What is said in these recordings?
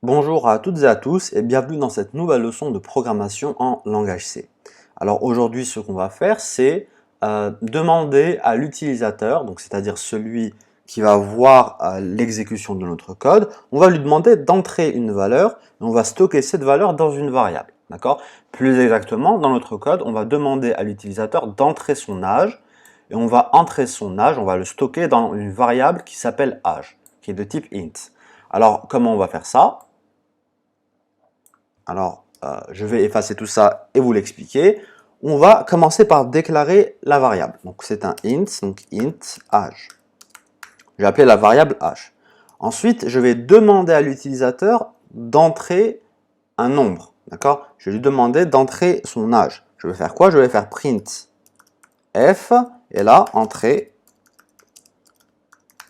Bonjour à toutes et à tous et bienvenue dans cette nouvelle leçon de programmation en langage C. Alors aujourd'hui ce qu'on va faire c'est demander à l'utilisateur, donc c'est-à-dire celui qui va voir l'exécution de notre code, on va lui demander d'entrer une valeur et on va stocker cette valeur dans une variable. D'accord? Plus exactement, dans notre code, on va demander à l'utilisateur d'entrer son âge et on va entrer son âge, on va le stocker dans une variable qui s'appelle âge, qui est de type int. Alors comment on va faire ça? Alors, je vais effacer tout ça et vous l'expliquer. On va commencer par déclarer la variable. Donc, c'est un int, donc int âge. Je vais appeler la variable âge. Ensuite, je vais demander à l'utilisateur d'entrer un nombre. D'accord? Je vais lui demander d'entrer son âge. Je vais faire quoi? Je vais faire print f et là, entrer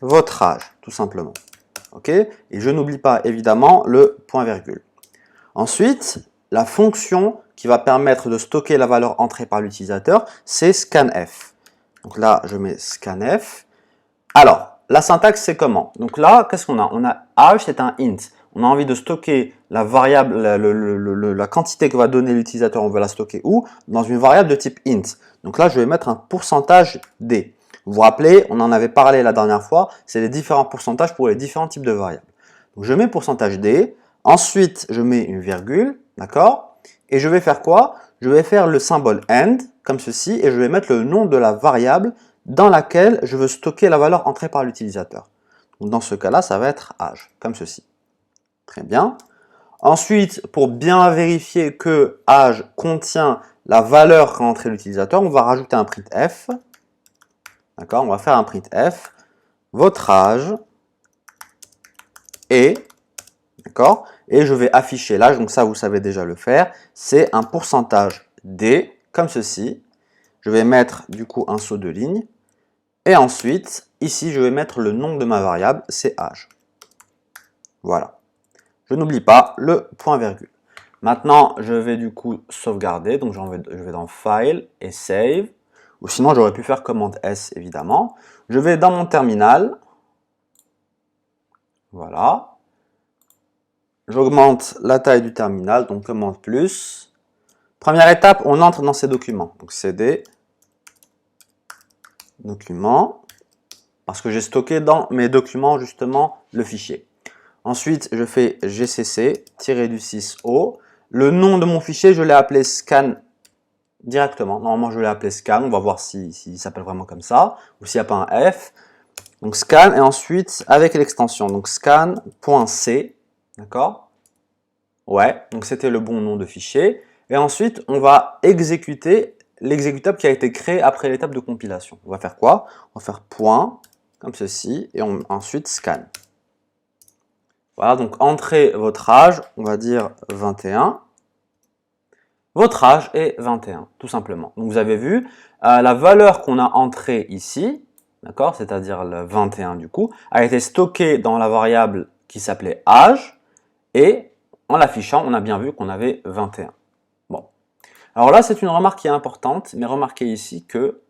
votre âge, tout simplement. OK? Et je n'oublie pas, évidemment, le point virgule. Ensuite, la fonction qui va permettre de stocker la valeur entrée par l'utilisateur, c'est scanf. Donc là, je mets scanf. Alors, la syntaxe, c'est comment? Donc là, qu'est-ce qu'on a? On a âge, c'est un int. On a envie de stocker la variable, la quantité que va donner l'utilisateur, on veut la stocker où? Dans une variable de type int. Donc là, je vais mettre un pourcentage d. Vous vous rappelez, on en avait parlé la dernière fois, c'est les différents pourcentages pour les différents types de variables. Donc je mets pourcentage d. Ensuite, je mets une virgule, d'accord? Et je vais faire quoi? Je vais faire le symbole AND, comme ceci, et je vais mettre le nom de la variable dans laquelle je veux stocker la valeur entrée par l'utilisateur. Dans ce cas-là, ça va être âge, comme ceci. Très bien. Ensuite, pour bien vérifier que âge contient la valeur qu'a entrée l'utilisateur, on va rajouter un printf. D'accord? On va faire un printf. Votre âge est... D'accord? Et je vais afficher l'âge, donc ça vous savez déjà le faire, c'est un pourcentage D, comme ceci. Je vais mettre du coup un saut de ligne. Et ensuite, ici, je vais mettre le nom de ma variable, c'est âge. Voilà. Je n'oublie pas le point virgule. Maintenant, je vais du coup sauvegarder, donc je vais dans File et Save. Ou sinon, j'aurais pu faire commande S, évidemment. Je vais dans mon terminal. Voilà. J'augmente la taille du terminal, donc commande plus. Première étape, on entre dans ces documents. Donc cd, documents, parce que j'ai stocké dans mes documents justement le fichier. Ensuite, je fais gcc-du6o. Le nom de mon fichier, je l'ai appelé scan directement. Normalement, je l'ai appelé scan. On va voir s'il s'appelle vraiment comme ça, ou s'il n'y a pas un F. Donc scan, et ensuite, avec l'extension, donc scan.c, d'accord? Ouais, donc c'était le bon nom de fichier. Et ensuite, on va exécuter l'exécutable qui a été créé après l'étape de compilation. On va faire quoi? On va faire point, comme ceci, et ensuite scan. Voilà, donc entrez votre âge, on va dire 21. Votre âge est 21, tout simplement. Donc vous avez vu, la valeur qu'on a entrée ici, d'accord, c'est-à-dire le 21 du coup, a été stockée dans la variable qui s'appelait âge, et en l'affichant, on a bien vu qu'on avait 21. Bon. Alors là, c'est une remarque qui est importante, mais remarquez ici que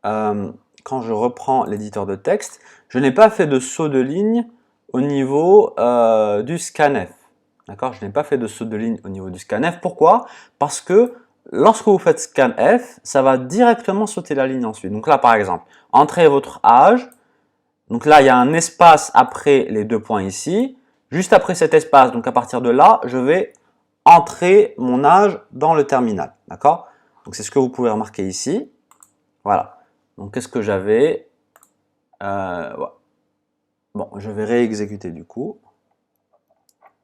quand je reprends l'éditeur de texte, je n'ai pas fait de saut de ligne au niveau du scanf. D'accord? Je n'ai pas fait de saut de ligne au niveau du scanf. Pourquoi? Parce que lorsque vous faites scanf, ça va directement sauter la ligne ensuite. Donc là, par exemple, entrez votre âge. Donc là, il y a un espace après les deux points ici. Juste après cet espace, donc à partir de là, je vais entrer mon âge dans le terminal. D'accord? Donc c'est ce que vous pouvez remarquer ici. Voilà. Donc qu'est-ce que j'avais? Ouais. Bon, je vais réexécuter du coup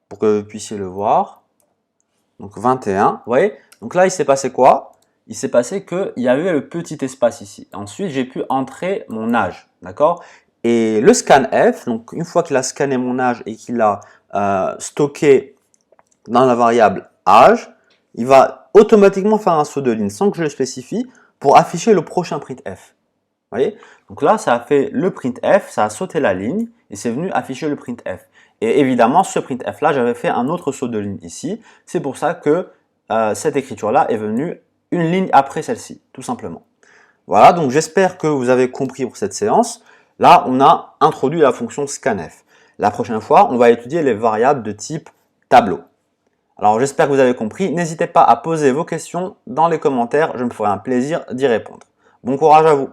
pour que vous puissiez le voir. Donc 21, vous voyez? Donc là, il s'est passé quoi? Il s'est passé qu'il y avait le petit espace ici. Ensuite, j'ai pu entrer mon âge, d'accord? Et le scanf, donc une fois qu'il a scanné mon âge et qu'il a stocké dans la variable âge, il va automatiquement faire un saut de ligne sans que je le spécifie pour afficher le prochain printf. Vous voyez? Donc là, ça a fait le printf, ça a sauté la ligne et c'est venu afficher le printf. Et évidemment, ce printf-là, j'avais fait un autre saut de ligne ici. C'est pour ça que cette écriture-là est venue une ligne après celle-ci, tout simplement. Voilà, donc j'espère que vous avez compris pour cette séance. Là, on a introduit la fonction scanf. La prochaine fois, on va étudier les variables de type tableau. Alors j'espère que vous avez compris. N'hésitez pas à poser vos questions dans les commentaires. Je me ferai un plaisir d'y répondre. Bon courage à vous!